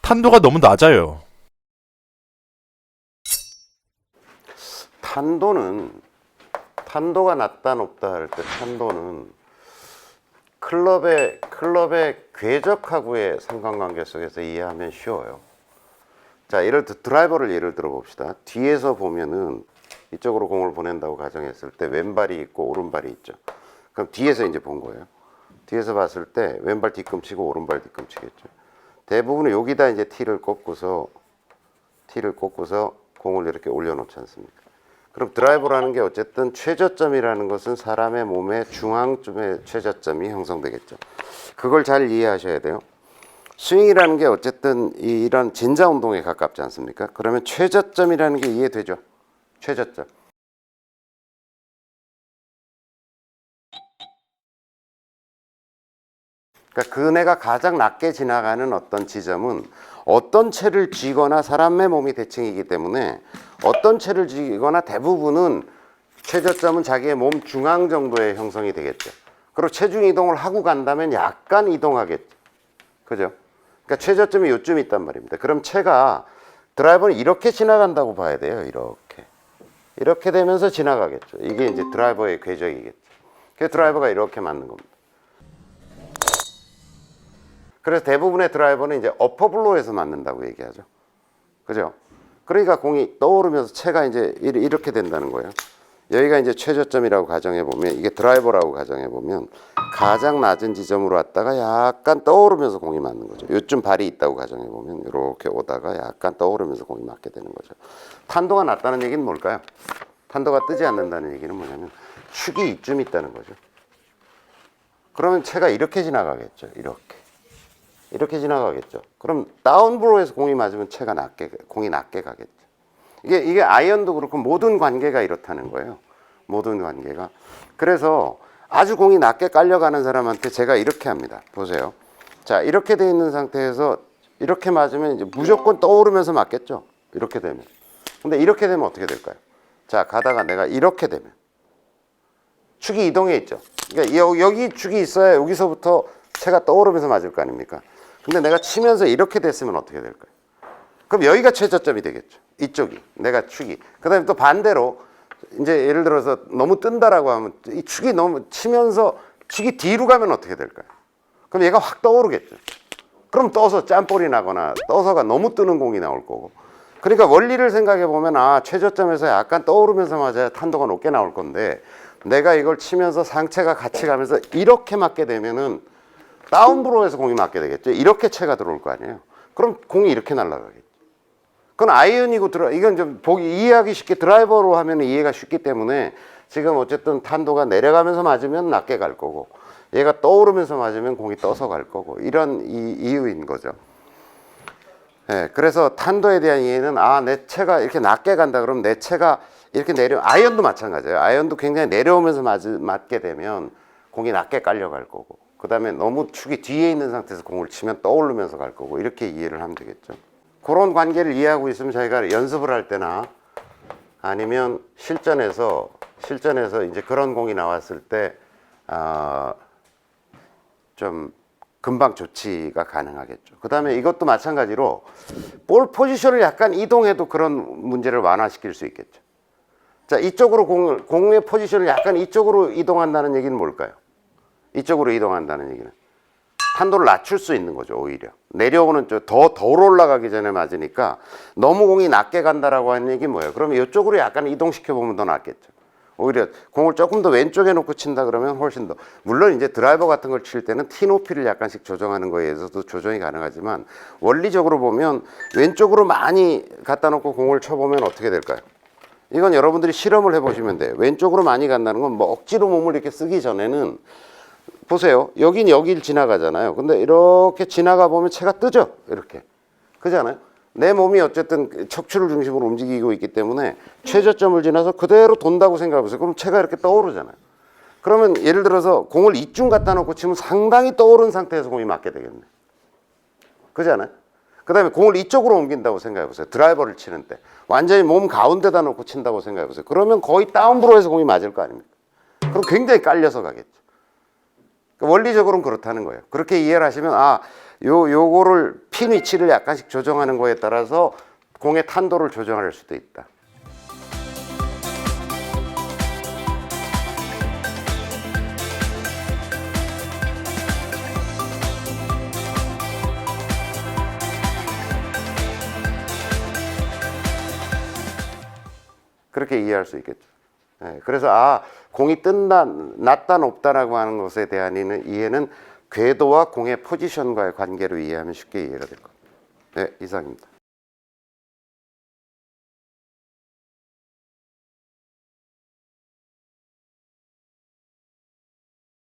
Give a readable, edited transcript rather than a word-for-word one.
탄도가 너무 낮아요. 탄도가 낮다 높다 할 때 탄도는 클럽의 궤적하고의 상관관계 속에서 이해하면 쉬워요. 자, 드라이버를 예를 들어 봅시다. 뒤에서 보면은 이쪽으로 공을 보낸다고 가정했을 때 왼발이 있고 오른발이 있죠. 그럼 뒤에서 이제 본 거예요. 뒤에서 봤을 때 왼발 뒤꿈치고 오른발 뒤꿈치겠죠. 대부분은 여기다 이제 티를 꽂고서 공을 이렇게 올려놓지 않습니까? 그럼 드라이버라는 게 어쨌든 최저점이라는 것은 사람의 몸의 중앙쯤에 최저점이 형성되겠죠. 그걸 잘 이해하셔야 돼요. 스윙이라는 게 어쨌든 이런 진자 운동에 가깝지 않습니까? 그러면 최저점이라는 게 이해되죠? 최저점. 그러니까 그네가 가장 낮게 지나가는 어떤 지점은 어떤 채를 쥐거나 사람의 몸이 대칭이기 때문에 어떤 채를 쥐거나 대부분은 최저점은 자기의 몸 중앙 정도의 형성이 되겠죠. 그리고 체중 이동을 하고 간다면 약간 이동하겠죠. 그죠? 그러니까 최저점이 요쯤 있단 말입니다. 그럼 채가 드라이버는 이렇게 지나간다고 봐야 돼요. 이렇게 되면서 지나가겠죠. 이게 이제 드라이버의 궤적이겠죠. 그래서 드라이버가 이렇게 맞는 겁니다. 그래서 대부분의 드라이버는 이제 어퍼블로에서 맞는다고 얘기하죠. 그죠? 그러니까 공이 떠오르면서 채가 이제 이렇게 된다는 거예요. 여기가 이제 최저점이라고 가정해 보면, 이게 드라이버라고 가정해 보면 가장 낮은 지점으로 왔다가 약간 떠오르면서 공이 맞는 거죠. 요쯤 발이 있다고 가정해 보면 이렇게 오다가 약간 떠오르면서 공이 맞게 되는 거죠. 탄도가 낮다는 얘기는 뭘까요? 탄도가 뜨지 않는다는 얘기는 뭐냐면 축이 이쯤 있다는 거죠. 그러면 채가 이렇게 지나가겠죠. 이렇게 지나가겠죠. 그럼 다운브로에서 공이 맞으면 공이 낮게 가겠죠. 이게 아이언도 그렇고 모든 관계가 이렇다는 거예요. 모든 관계가. 그래서 아주 공이 낮게 깔려가는 사람한테 제가 이렇게 합니다. 보세요. 자, 이렇게 돼 있는 상태에서 이렇게 맞으면 이제 무조건 떠오르면서 맞겠죠. 이렇게 되면. 근데 이렇게 되면 어떻게 될까요? 자, 가다가 내가 이렇게 되면 축이 이동해 있죠. 그러니까 여기 축이 있어야 여기서부터 채가 떠오르면서 맞을 거 아닙니까? 근데 내가 치면서 이렇게 됐으면 어떻게 될까요? 그럼 여기가 최저점이 되겠죠. 이쪽이, 내가 축이. 그 다음에 또 반대로 이제 예를 들어서 너무 뜬다라고 하면 이 축이 너무 치면서 축이 뒤로 가면 어떻게 될까요? 그럼 얘가 확 떠오르겠죠. 그럼 떠서 짬볼이 나거나 떠서가 너무 뜨는 공이 나올 거고. 그러니까 원리를 생각해 보면 최저점에서 약간 떠오르면서 맞아야 탄도가 높게 나올 건데 내가 이걸 치면서 상체가 같이 가면서 이렇게 맞게 되면은 다운브로에서 공이 맞게 되겠죠. 이렇게 채가 들어올 거 아니에요. 그럼 공이 이렇게 날아가겠죠. 그건 아이언이고 이건 좀 이해하기 쉽게 드라이버로 하면 이해가 쉽기 때문에 지금 어쨌든 탄도가 내려가면서 맞으면 낮게 갈 거고 얘가 떠오르면서 맞으면 공이 떠서 갈 거고 이런 이유인 거죠. 네, 그래서 탄도에 대한 이해는 내 채가 이렇게 낮게 간다 그러면 내 채가 이렇게 아이언도 마찬가지예요. 아이언도 굉장히 내려오면서 맞게 되면 공이 낮게 깔려갈 거고 그 다음에 너무 축이 뒤에 있는 상태에서 공을 치면 떠오르면서 갈 거고 이렇게 이해를 하면 되겠죠. 그런 관계를 이해하고 있으면 저희가 연습을 할 때나 아니면 실전에서 이제 그런 공이 나왔을 때 좀 금방 조치가 가능하겠죠. 그 다음에 이것도 마찬가지로 볼 포지션을 약간 이동해도 그런 문제를 완화시킬 수 있겠죠. 자, 이쪽으로 공의 포지션을 약간 이쪽으로 이동한다는 얘기는 뭘까요? 이쪽으로 이동한다는 얘기는 탄도를 낮출 수 있는 거죠. 오히려 내려오는 쪽 덜 올라가기 전에 맞으니까 너무 공이 낮게 간다라고 하는 얘기는 뭐예요? 그러면 이쪽으로 약간 이동시켜 보면 더 낫겠죠. 오히려 공을 조금 더 왼쪽에 놓고 친다 그러면 훨씬 더, 물론 이제 드라이버 같은 걸 칠 때는 티 높이를 약간씩 조정하는 거에 의해서도 조정이 가능하지만 원리적으로 보면 왼쪽으로 많이 갖다 놓고 공을 쳐보면 어떻게 될까요? 이건 여러분들이 실험을 해보시면 돼요. 왼쪽으로 많이 간다는 건 뭐 억지로 몸을 이렇게 쓰기 전에는 보세요. 여길 지나가잖아요. 근데 이렇게 지나가 보면 채가 뜨죠. 이렇게. 그잖아요. 내 몸이 어쨌든 척추를 중심으로 움직이고 있기 때문에 최저점을 지나서 그대로 돈다고 생각해 보세요. 그럼 채가 이렇게 떠오르잖아요. 그러면 예를 들어서 공을 이쯤 갖다 놓고 치면 상당히 떠오른 상태에서 공이 맞게 되겠네. 그잖아요. 그 다음에 공을 이쪽으로 옮긴다고 생각해 보세요. 드라이버를 치는 때. 완전히 몸 가운데다 놓고 친다고 생각해 보세요. 그러면 거의 다운브로에서 공이 맞을 거 아닙니까? 그럼 굉장히 깔려서 가겠죠. 원리적으로는 그렇다는 거예요. 그렇게 이해를 하시면 요거를 핀 위치를 약간씩 조정하는 거에 따라서 공의 탄도를 조정할 수도 있다. 그렇게 이해할 수 있겠죠. 예, 그래서 공이 뜬다, 낮다, 높다라고 하는 것에 대한 이해는 궤도와 공의 포지션과의 관계로 이해하면 쉽게 이해가 될 겁니다. 네, 이상입니다.